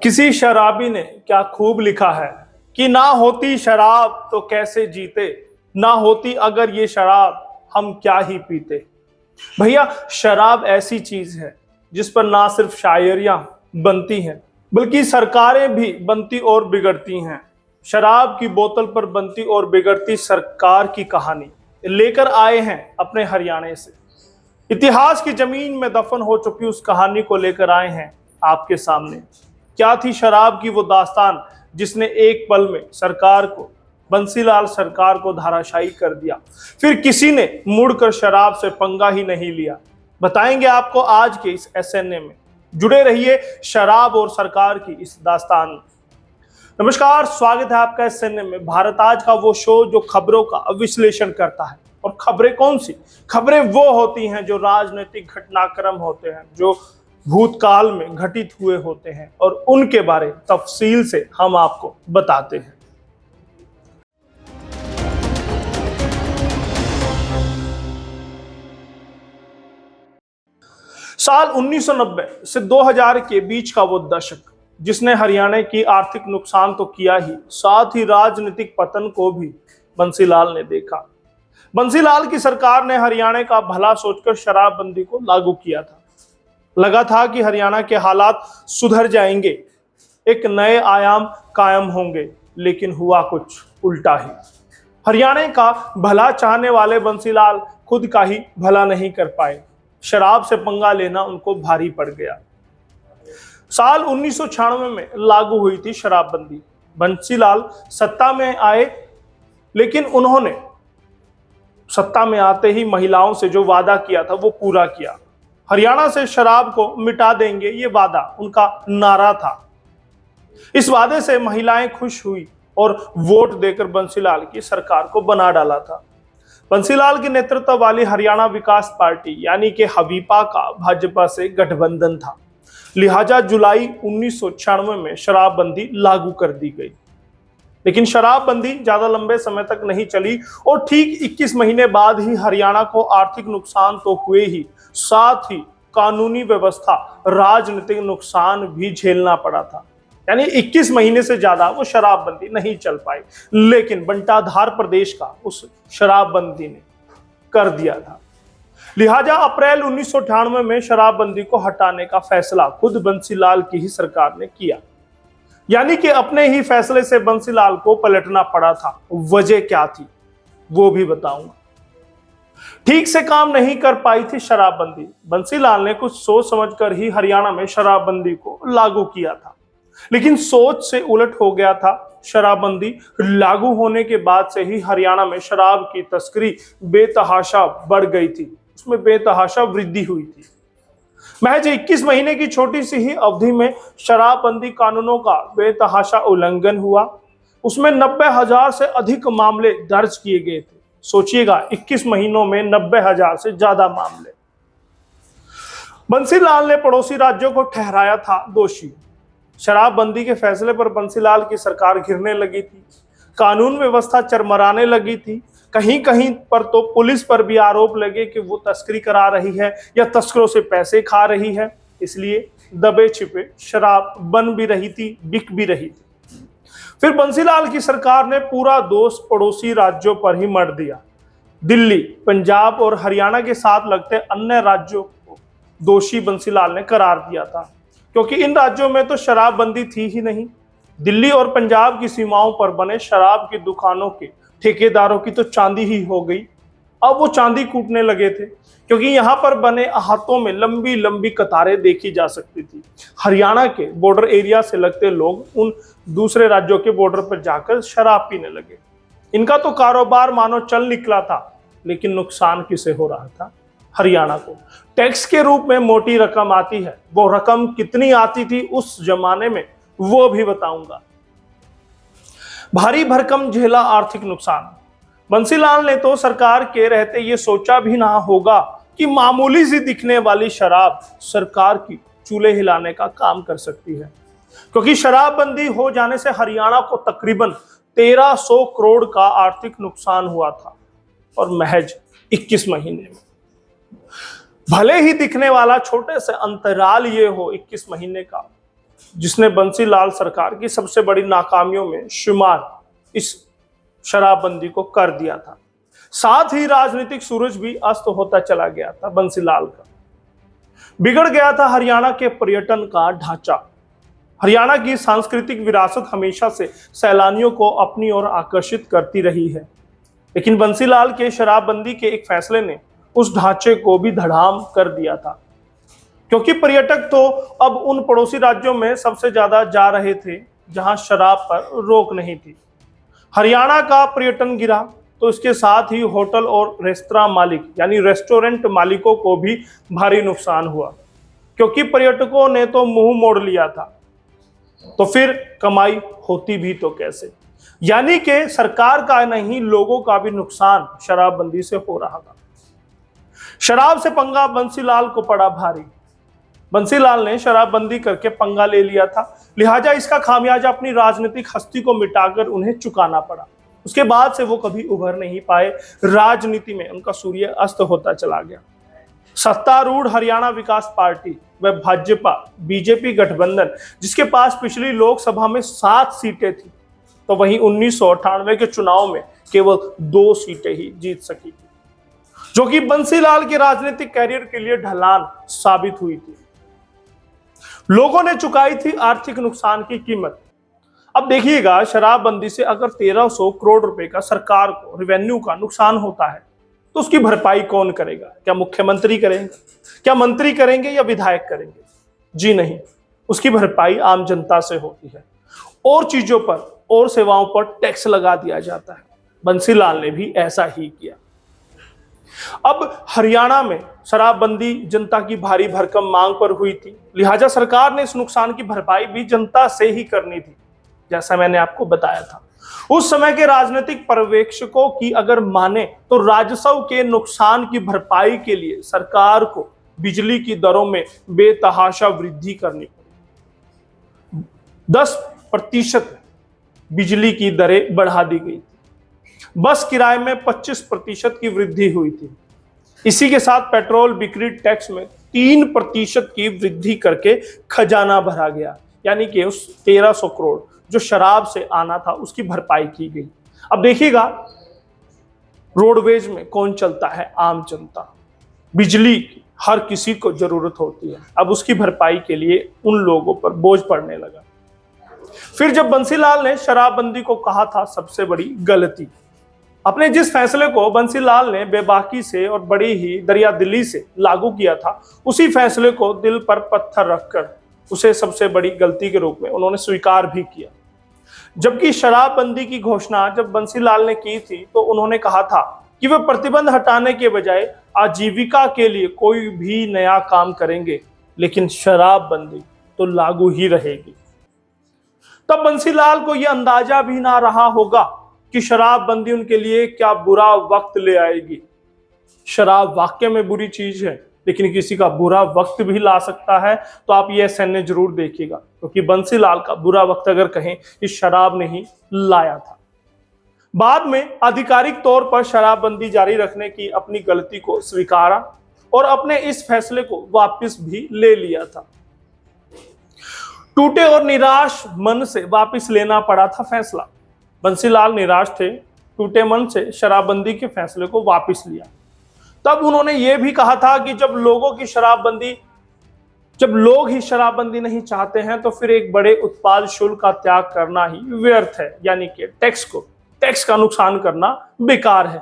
किसी शराबी ने क्या खूब लिखा है कि ना होती शराब तो कैसे जीते, ना होती अगर ये शराब हम क्या ही पीते। भैया, शराब ऐसी चीज है जिस पर ना सिर्फ शायरियां बनती हैं बल्कि सरकारें भी बनती और बिगड़ती हैं। शराब की बोतल पर बनती और बिगड़ती सरकार की कहानी लेकर आए हैं अपने हरियाणा से। इतिहास की जमीन में दफन हो चुकी उस कहानी को लेकर आए हैं आपके सामने। क्या थी शराब की वो दास्तान जिसने एक पल में सरकार को, बंसीलाल सरकार को धाराशायी कर दिया। फिर किसी ने मुड़कर शराब से पंगा ही नहीं लिया। बताएंगे आपको आज के इस एसएनए में। जुड़े रहिए शराब और सरकार की इस दास्तान में। नमस्कार, स्वागत है आपका एसएनए में। भारत आज का वो शो जो खबरों का विश्लेषण करता है। और खबरें कौन सी? खबरें वो होती हैं जो राजनीतिक घटनाक्रम होते हैं, जो भूतकाल में घटित हुए होते हैं और उनके बारे तफसील से हम आपको बताते हैं। साल 1990 से 2000 के बीच का वो दशक जिसने हरियाणा की आर्थिक नुकसान तो किया ही, साथ ही राजनीतिक पतन को भी बंसीलाल ने देखा। बंसीलाल की सरकार ने हरियाणा का भला सोचकर शराबबंदी को लागू किया था। लगा था कि हरियाणा के हालात सुधर जाएंगे, एक नए आयाम कायम होंगे, लेकिन हुआ कुछ उल्टा ही। हरियाणा का भला चाहने वाले बंसीलाल खुद का ही भला नहीं कर पाए। शराब से पंगा लेना उनको भारी पड़ गया। साल 1996 में लागू हुई थी शराबबंदी। बंसीलाल सत्ता में आए, लेकिन उन्होंने सत्ता में आते ही महिलाओं से जो वादा किया था वो पूरा किया। हरियाणा से शराब को मिटा देंगे, ये वादा उनका नारा था। इस वादे से महिलाएं खुश हुई और वोट देकर बंसीलाल की सरकार को बना डाला था। बंसीलाल के नेतृत्व वाली हरियाणा विकास पार्टी यानी कि हवीपा का भाजपा से गठबंधन था। लिहाजा जुलाई 1996 में शराबबंदी लागू कर दी गई। लेकिन शराबबंदी ज्यादा लंबे समय तक नहीं चली और ठीक 21 महीने बाद ही हरियाणा को आर्थिक नुकसान तो हुए ही, साथ ही कानूनी व्यवस्था, राजनीतिक नुकसान भी झेलना पड़ा था। यानी 21 महीने से ज्यादा वो शराबबंदी नहीं चल पाई, लेकिन बंटाधार प्रदेश का उस शराबबंदी ने कर दिया था। लिहाजा अप्रैल 1998 में शराबबंदी को हटाने का फैसला खुद बंसीलाल की ही सरकार ने किया। यानी कि अपने ही फैसले से बंसीलाल को पलटना पड़ा था। वजह क्या थी वो भी बताऊंगा। ठीक से काम नहीं कर पाई थी शराबबंदी। बंसीलाल ने कुछ सोच समझकर ही हरियाणा में शराबबंदी को लागू किया था, लेकिन सोच से उलट हो गया था। शराबबंदी लागू होने के बाद से ही हरियाणा में शराब की तस्करी बेतहाशा बढ़ गई थी, उसमें बेतहाशा वृद्धि हुई थी। महज 21 महीने की छोटी सी ही अवधि में शराबबंदी कानूनों का बेतहाशा उल्लंघन हुआ। उसमें 90,000 से अधिक मामले दर्ज किए गए थे। सोचिएगा, 21 महीनों में 90,000 से ज्यादा मामले। बंसीलाल ने पड़ोसी राज्यों को ठहराया था दोषी। शराबबंदी के फैसले पर बंसीलाल की सरकार घिरने लगी थी, कानून व्यवस्था चरमराने लगी थी। कहीं कहीं पर तो पुलिस पर भी आरोप लगे कि वो तस्करी करा रही है या तस्करों से पैसे खा रही है। इसलिए दबे छिपे शराब बन भी रही थी, बिक भी रही थी। फिर बंसीलाल की सरकार ने पूरा दोष पड़ोसी राज्यों पर ही मढ़ दिया। दिल्ली, पंजाब और हरियाणा के साथ लगते अन्य राज्यों को दोषी बंसीलाल ने करार दिया था, क्योंकि इन राज्यों में तो शराबबंदी थी ही नहीं। दिल्ली और पंजाब की सीमाओं पर बने शराब की दुकानों के ठेकेदारों की तो चांदी ही हो गई। अब वो चांदी कूटने लगे थे, क्योंकि यहाँ पर बने अहातों में लंबी लंबी कतारें देखी जा सकती थी। हरियाणा के बॉर्डर एरिया से लगते लोग उन दूसरे राज्यों के बॉर्डर पर जाकर शराब पीने लगे। इनका तो कारोबार मानो चल निकला था, लेकिन नुकसान किसे हो रहा था? हरियाणा को। टैक्स के रूप में मोटी रकम आती है। वो रकम कितनी आती थी उस जमाने में, वो भी बताऊंगा। भारी भरकम झेला आर्थिक नुकसान। बंसीलाल ने तो सरकार के रहते ये सोचा भी ना होगा कि मामूली सी दिखने वाली शराब सरकार की चूल्हे हिलाने का काम कर सकती है, क्योंकि शराबबंदी हो जाने से हरियाणा को तकरीबन 1300 करोड़ का आर्थिक नुकसान हुआ था, और महज 21 महीने में। भले ही दिखने वाला छोटे से अंतराल ये हो 21 महीने का, जिसने बंसीलाल सरकार की सबसे बड़ी नाकामियों में शुमार इस शराबबंदी को कर दिया था। साथ ही राजनीतिक सूरज भी अस्त होता चला गया था बंसीलाल का। बिगड़ गया था हरियाणा के पर्यटन का ढांचा। हरियाणा की सांस्कृतिक विरासत हमेशा से सैलानियों को अपनी ओर आकर्षित करती रही है, लेकिन बंसीलाल के शराबबंदी के एक फैसले ने उस ढांचे को भी धड़ाम कर दिया था, क्योंकि पर्यटक तो अब उन पड़ोसी राज्यों में सबसे ज्यादा जा रहे थे जहां शराब पर रोक नहीं थी। हरियाणा का पर्यटन गिरा तो इसके साथ ही होटल और रेस्तरां मालिक यानी रेस्टोरेंट मालिकों को भी भारी नुकसान हुआ, क्योंकि पर्यटकों ने तो मुंह मोड़ लिया था, तो फिर कमाई होती भी तो कैसे। यानी कि सरकार का नहीं, लोगों का भी नुकसान शराबबंदी से हो रहा था। शराब से पंगा बंसीलाल को पड़ा भारी। बंसीलाल ने शराबबंदी करके पंगा ले लिया था, लिहाजा इसका खामियाजा अपनी राजनीतिक हस्ती को मिटाकर उन्हें चुकाना पड़ा। उसके बाद से वो कभी उभर नहीं पाए। राजनीति में उनका सूर्य अस्त होता चला गया। सत्तारूढ़ हरियाणा विकास पार्टी व भाजपा बीजेपी गठबंधन, जिसके पास पिछली लोकसभा में 7 सीटें थी, तो वहीं 1998 के चुनाव में केवल 2 सीटें ही जीत सकी थी, जो कि बंसीलाल के राजनीतिक कैरियर के लिए ढलान साबित हुई थी। लोगों ने चुकाई थी आर्थिक नुकसान की कीमत। अब देखिएगा, शराबबंदी से अगर 1300 करोड़ रुपए का सरकार को रेवेन्यू का नुकसान होता है, तो उसकी भरपाई कौन करेगा? क्या मुख्यमंत्री करेंगे? क्या मंत्री करेंगे या विधायक करेंगे? जी नहीं, उसकी भरपाई आम जनता से होती है। और चीजों पर और सेवाओं पर टैक्स लगा दिया जाता है। बंसीलाल ने भी ऐसा ही किया। अब हरियाणा में शराबबंदी जनता की भारी भरकम मांग पर हुई थी, लिहाजा सरकार ने इस नुकसान की भरपाई भी जनता से ही करनी थी, जैसा मैंने आपको बताया था। उस समय के राजनीतिक पर्यवेक्षकों की अगर माने तो राजस्व के नुकसान की भरपाई के लिए सरकार को बिजली की दरों में बेतहाशा वृद्धि करनी पड़ी। 10% बिजली की दरें बढ़ा दी गई थी। बस किराए में 25% की वृद्धि हुई थी। इसी के साथ पेट्रोल बिक्री टैक्स में 3% की वृद्धि करके खजाना भरा गया, यानी कि उस 1300 करोड़ जो शराब से आना था उसकी भरपाई की गई। अब देखिएगा, रोडवेज में कौन चलता है? आम जनता। बिजली की हर किसी को जरूरत होती है, अब उसकी भरपाई के लिए उन लोगों पर बोझ पड़ने लगा। फिर जब बंसीलाल ने शराबबंदी को कहा था सबसे बड़ी गलती, अपने जिस फैसले को बंसीलाल ने बेबाकी से और बड़ी ही दरियादिली से लागू किया था, उसी फैसले को दिल पर पत्थर रखकर उसे सबसे बड़ी गलती के रूप में उन्होंने स्वीकार भी किया। जबकि शराबबंदी की घोषणा जब बंसीलाल ने की थी, तो उन्होंने कहा था कि वे प्रतिबंध हटाने के बजाय आजीविका के लिए कोई भी नया काम करेंगे, लेकिन शराबबंदी तो लागू ही रहेगी। तब बंसीलाल को यह अंदाजा भी ना रहा होगा कि शराबबंदी उनके लिए क्या बुरा वक्त ले आएगी। शराब वाकई में बुरी चीज है, लेकिन किसी का बुरा वक्त भी ला सकता है। तो आप ये सैन्य जरूर देखिएगा, क्योंकि बंसीलाल का बुरा वक्त अगर कहें, इस शराब ने ही लाया था। बाद में आधिकारिक तौर पर शराबबंदी जारी रखने की अपनी गलती को स्वीकारा और अपने इस फैसले को वापस भी ले लिया था। टूटे और निराश मन से वापस लेना पड़ा था फैसला। बंसीलाल निराश थे, टूटे मन से शराबबंदी के फैसले को वापस लिया। तब उन्होंने ये भी कहा था कि जब लोग ही शराबबंदी नहीं चाहते हैं, तो फिर एक बड़े उत्पाद शुल्क का त्याग करना ही व्यर्थ है, यानी कि टैक्स का नुकसान करना बेकार है।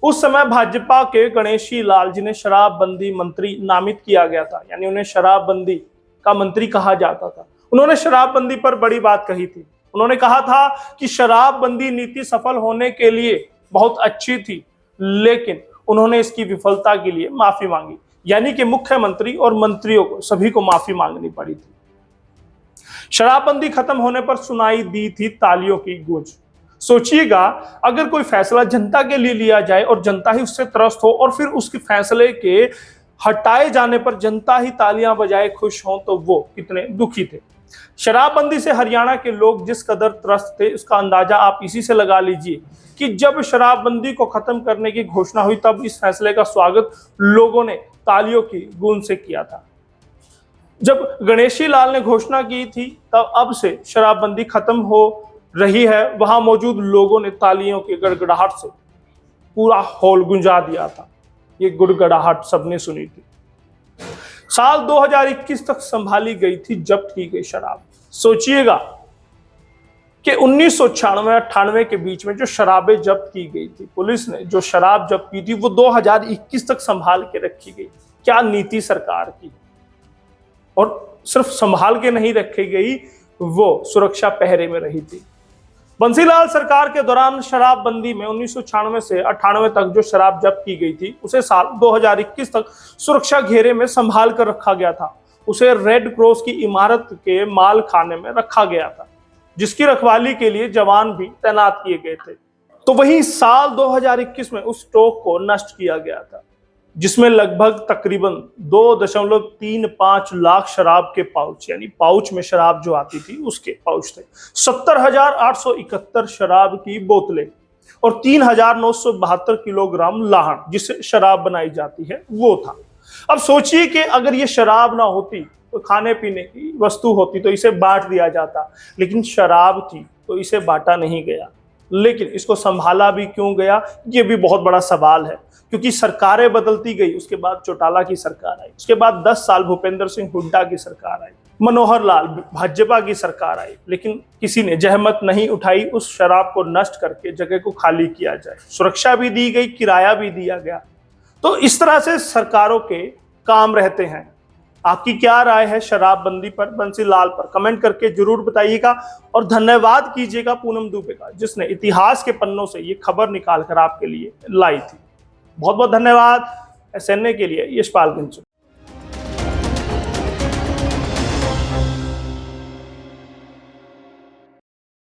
उस समय भाजपा के गणेशी लाल, जिन्हें शराबबंदी मंत्री नामित किया गया था, यानी उन्हें शराबबंदी का मंत्री कहा जाता था, उन्होंने शराबबंदी पर बड़ी बात कही थी। उन्होंने कहा था कि शराबबंदी नीति सफल होने के लिए बहुत अच्छी थी, लेकिन उन्होंने इसकी विफलता के लिए माफी मांगी, यानी कि मुख्यमंत्री और मंत्रियों को सभी को माफी मांगनी पड़ी थी। शराबबंदी खत्म होने पर सुनाई दी थी तालियों की गूंज। सोचिएगा, अगर कोई फैसला जनता के लिए लिया जाए और जनता ही उससे त्रस्त हो, और फिर उसके फैसले के हटाए जाने पर जनता ही तालियां बजाए खुश हों, तो वो कितने दुखी थे। शराबबंदी से हरियाणा के लोग जिस कदर त्रस्त थे, इसका अंदाजा आप इसी से लगा लीजिए कि जब शराबबंदी को खत्म करने की घोषणा हुई, तब इस फैसले का स्वागत लोगों ने तालियों की गूंज से किया था। जब गणेशी लाल ने घोषणा की थी तब अब से शराबबंदी खत्म हो रही है, वहां मौजूद लोगों ने तालियों की गड़गड़ाहट से पूरा हॉल गुंजा दिया था। ये गुड़गड़ाहट सबने सुनी थी। साल 2021 तक संभाली गई थी जब्त की गई शराब। सोचिएगा कि 1996-98 के बीच में जो शराबें जब्त की गई थी, पुलिस ने जो शराब जब्त की थी वो 2021 तक संभाल के रखी गई। क्या नीति सरकार की! और सिर्फ संभाल के नहीं रखी गई, वो सुरक्षा पहरे में रही थी। बंसीलाल सरकार के दौरान शराबबंदी में 1996 से 98 तक जो शराब जब्त की गई थी उसे साल 2021 तक सुरक्षा घेरे में संभाल कर रखा गया था। उसे रेड क्रॉस की इमारत के माल खाने में रखा गया था, जिसकी रखवाली के लिए जवान भी तैनात किए गए थे। तो वही साल 2021 में उस स्टॉक को नष्ट किया गया था, जिसमेम लगभग तकरीबन 2.35 लाख शराब के पाउच, यानी पाउच में शराब जो आती थी उसके पाउच थे, 70,871 शराब की बोतलें और 3,972 किलोग्राम लाहन जिससे शराब बनाई जाती है वो था। अब सोचिए कि अगर ये शराब ना होती तो खाने पीने की वस्तु होती तो इसे बांट दिया जाता, लेकिन शराब थी तो इसे बांटा नहीं गया। लेकिन इसको संभाला भी क्यों गया, ये भी बहुत बड़ा सवाल है। क्योंकि सरकारें बदलती गई, उसके बाद चौटाला की सरकार आई, उसके बाद 10 साल भूपेंद्र सिंह हुड्डा की सरकार आई, मनोहर लाल भाजपा की सरकार आई, लेकिन किसी ने जहमत नहीं उठाई उस शराब को नष्ट करके जगह को खाली किया जाए। सुरक्षा भी दी गई, किराया भी दिया गया। तो इस तरह से सरकारों के काम रहते हैं। आपकी क्या राय है शराबबंदी पर, बंसीलाल पर? कमेंट करके जरूर बताइएगा और धन्यवाद कीजिएगा पूनम दुबे का, जिसने इतिहास के पन्नों से ये खबर निकाल कर आपके लिए लाई थी। बहुत बहुत धन्यवाद। SNA के लिए यशपाल गंज।